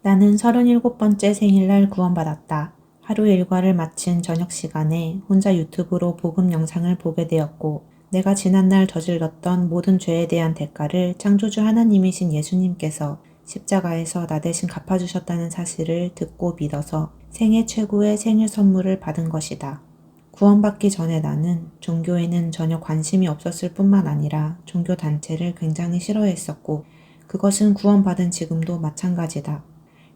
나는 37번째 생일날 구원받았다. 하루 일과를 마친 저녁 시간에 혼자 유튜브로 복음 영상을 보게 되었고, 내가 지난날 저질렀던 모든 죄에 대한 대가를 창조주 하나님이신 예수님께서 십자가에서 나 대신 갚아주셨다는 사실을 듣고 믿어서 생애 최고의 생일 선물을 받은 것이다. 구원받기 전에 나는 종교에는 전혀 관심이 없었을 뿐만 아니라 종교 단체를 굉장히 싫어했었고, 그것은 구원받은 지금도 마찬가지다.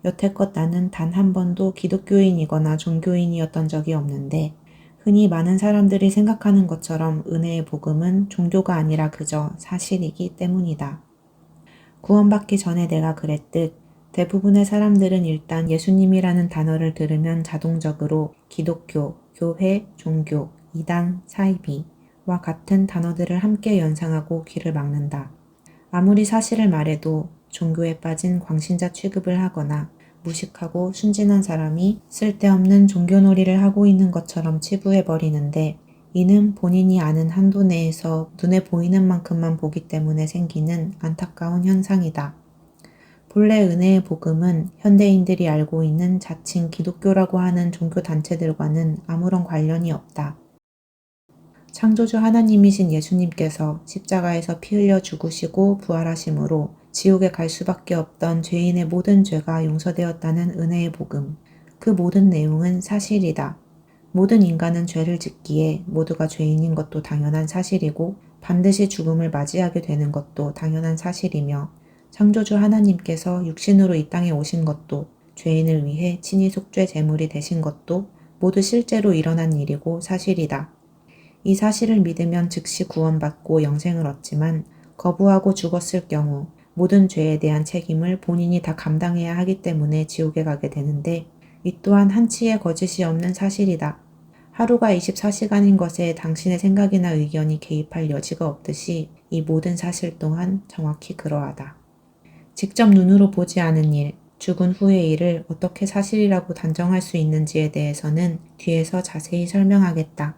여태껏 나는 단 한 번도 기독교인이거나 종교인이었던 적이 없는데, 흔히 많은 사람들이 생각하는 것처럼 은혜의 복음은 종교가 아니라 그저 사실이기 때문이다. 구원받기 전에 내가 그랬듯 대부분의 사람들은 일단 예수님이라는 단어를 들으면 자동적으로 기독교, 교회, 종교, 이단, 사이비와 같은 단어들을 함께 연상하고 귀를 막는다. 아무리 사실을 말해도 종교에 빠진 광신자 취급을 하거나 무식하고 순진한 사람이 쓸데없는 종교놀이를 하고 있는 것처럼 치부해버리는데, 이는 본인이 아는 한도 내에서 눈에 보이는 만큼만 보기 때문에 생기는 안타까운 현상이다. 본래 은혜의 복음은 현대인들이 알고 있는 자칭 기독교라고 하는 종교단체들과는 아무런 관련이 없다. 창조주 하나님이신 예수님께서 십자가에서 피 흘려 죽으시고 부활하심으로 지옥에 갈 수밖에 없던 죄인의 모든 죄가 용서되었다는 은혜의 복음. 그 모든 내용은 사실이다. 모든 인간은 죄를 짓기에 모두가 죄인인 것도 당연한 사실이고, 반드시 죽음을 맞이하게 되는 것도 당연한 사실이며, 창조주 하나님께서 육신으로 이 땅에 오신 것도, 죄인을 위해 친히 속죄 제물이 되신 것도 모두 실제로 일어난 일이고 사실이다. 이 사실을 믿으면 즉시 구원받고 영생을 얻지만, 거부하고 죽었을 경우 모든 죄에 대한 책임을 본인이 다 감당해야 하기 때문에 지옥에 가게 되는데, 이 또한 한치의 거짓이 없는 사실이다. 하루가 24시간인 것에 당신의 생각이나 의견이 개입할 여지가 없듯이 이 모든 사실 또한 정확히 그러하다. 직접 눈으로 보지 않은 일, 죽은 후의 일을 어떻게 사실이라고 단정할 수 있는지에 대해서는 뒤에서 자세히 설명하겠다.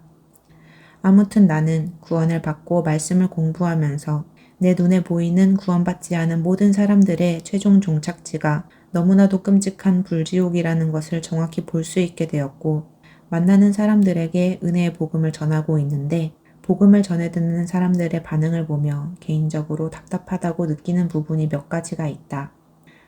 아무튼 나는 구원을 받고 말씀을 공부하면서 내 눈에 보이는 구원받지 않은 모든 사람들의 최종 종착지가 너무나도 끔찍한 불지옥이라는 것을 정확히 볼 수 있게 되었고, 만나는 사람들에게 은혜의 복음을 전하고 있는데, 복음을 전해 듣는 사람들의 반응을 보며 개인적으로 답답하다고 느끼는 부분이 몇 가지가 있다.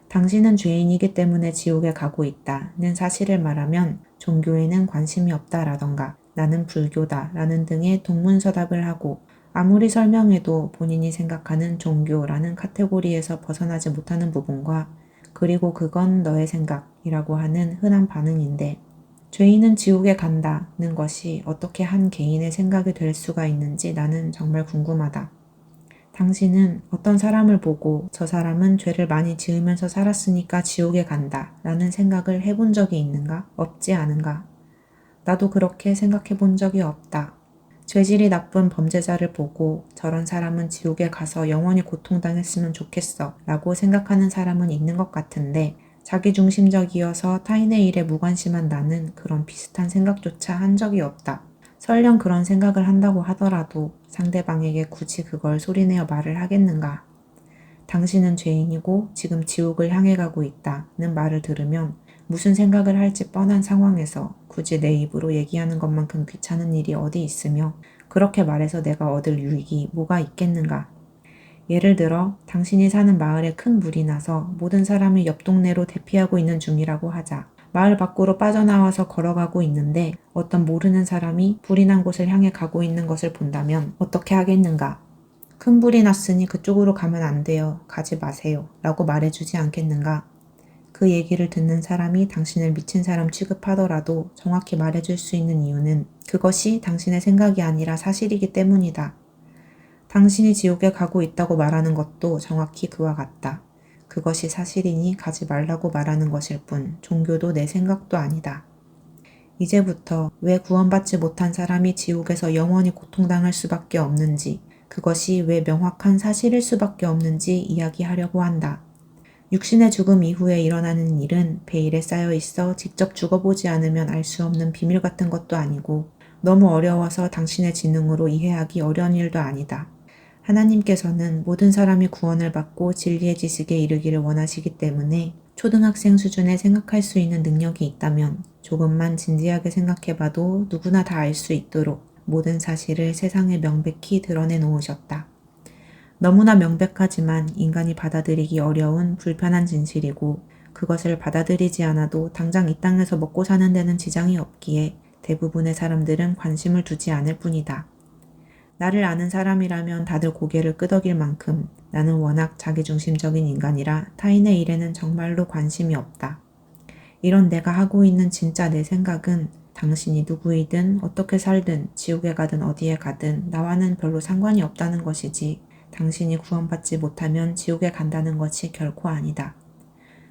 당신은 죄인이기 때문에 지옥에 가고 있다는 사실을 말하면 종교에는 관심이 없다라던가 나는 불교다 라는 등의 동문서답을 하고, 아무리 설명해도 본인이 생각하는 종교라는 카테고리에서 벗어나지 못하는 부분과, 그리고 그건 너의 생각이라고 하는 흔한 반응인데, 죄인은 지옥에 간다는 것이 어떻게 한 개인의 생각이 될 수가 있는지 나는 정말 궁금하다. 당신은 어떤 사람을 보고 저 사람은 죄를 많이 지으면서 살았으니까 지옥에 간다 라는 생각을 해본 적이 있는가? 없지 않은가? 나도 그렇게 생각해 본 적이 없다. 죄질이 나쁜 범죄자를 보고 저런 사람은 지옥에 가서 영원히 고통당했으면 좋겠어 라고 생각하는 사람은 있는 것 같은데, 자기중심적이어서 타인의 일에 무관심한 나는 그런 비슷한 생각조차 한 적이 없다. 설령 그런 생각을 한다고 하더라도 상대방에게 굳이 그걸 소리내어 말을 하겠는가? 당신은 죄인이고 지금 지옥을 향해 가고 있다는 말을 들으면 무슨 생각을 할지 뻔한 상황에서 굳이 내 입으로 얘기하는 것만큼 귀찮은 일이 어디 있으며, 그렇게 말해서 내가 얻을 유익이 뭐가 있겠는가? 예를 들어 당신이 사는 마을에 큰 물이 나서 모든 사람이 옆 동네로 대피하고 있는 중이라고 하자. 마을 밖으로 빠져나와서 걸어가고 있는데 어떤 모르는 사람이 불이 난 곳을 향해 가고 있는 것을 본다면 어떻게 하겠는가? 큰 불이 났으니 그쪽으로 가면 안 돼요. 가지 마세요. 라고 말해주지 않겠는가? 그 얘기를 듣는 사람이 당신을 미친 사람 취급하더라도 정확히 말해줄 수 있는 이유는 그것이 당신의 생각이 아니라 사실이기 때문이다. 당신이 지옥에 가고 있다고 말하는 것도 정확히 그와 같다. 그것이 사실이니 가지 말라고 말하는 것일 뿐 종교도 내 생각도 아니다. 이제부터 왜 구원받지 못한 사람이 지옥에서 영원히 고통당할 수밖에 없는지, 그것이 왜 명확한 사실일 수밖에 없는지 이야기하려고 한다. 육신의 죽음 이후에 일어나는 일은 베일에 쌓여 있어 직접 죽어보지 않으면 알 수 없는 비밀 같은 것도 아니고, 너무 어려워서 당신의 지능으로 이해하기 어려운 일도 아니다. 하나님께서는 모든 사람이 구원을 받고 진리의 지식에 이르기를 원하시기 때문에 초등학생 수준에 생각할 수 있는 능력이 있다면 조금만 진지하게 생각해봐도 누구나 다 알 수 있도록 모든 사실을 세상에 명백히 드러내 놓으셨다. 너무나 명백하지만 인간이 받아들이기 어려운 불편한 진실이고 그것을 받아들이지 않아도 당장 이 땅에서 먹고 사는 데는 지장이 없기에 대부분의 사람들은 관심을 두지 않을 뿐이다. 나를 아는 사람이라면 다들 고개를 끄덕일 만큼 나는 워낙 자기중심적인 인간이라 타인의 일에는 정말로 관심이 없다. 이런 내가 하고 있는 진짜 내 생각은 당신이 누구이든 어떻게 살든 지옥에 가든 어디에 가든 나와는 별로 상관이 없다는 것이지 당신이 구원받지 못하면 지옥에 간다는 것이 결코 아니다.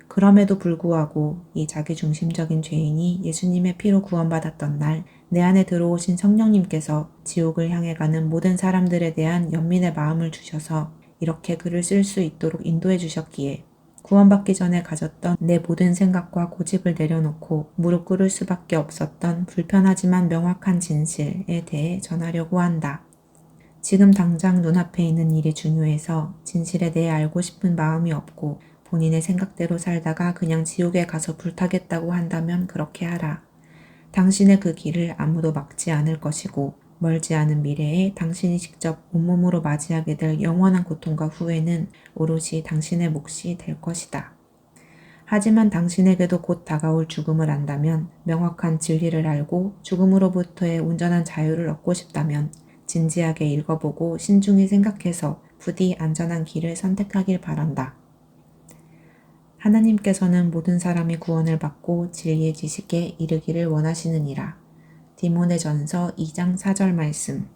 그럼에도 불구하고 이 자기중심적인 죄인이 예수님의 피로 구원받았던 날 내 안에 들어오신 성령님께서 지옥을 향해 가는 모든 사람들에 대한 연민의 마음을 주셔서 이렇게 글을 쓸 수 있도록 인도해 주셨기에 구원받기 전에 가졌던 내 모든 생각과 고집을 내려놓고 무릎 꿇을 수밖에 없었던 불편하지만 명확한 진실에 대해 전하려고 한다. 지금 당장 눈앞에 있는 일이 중요해서 진실에 대해 알고 싶은 마음이 없고 본인의 생각대로 살다가 그냥 지옥에 가서 불타겠다고 한다면 그렇게 하라. 당신의 그 길을 아무도 막지 않을 것이고 멀지 않은 미래에 당신이 직접 온몸으로 맞이하게 될 영원한 고통과 후회는 오롯이 당신의 몫이 될 것이다. 하지만 당신에게도 곧 다가올 죽음을 안다면 명확한 진리를 알고 죽음으로부터의 온전한 자유를 얻고 싶다면 진지하게 읽어보고 신중히 생각해서 부디 안전한 길을 선택하길 바란다. 하나님께서는 모든 사람이 구원을 받고 진리의 지식에 이르기를 원하시느니라. 디모데전서 2장 4절 말씀.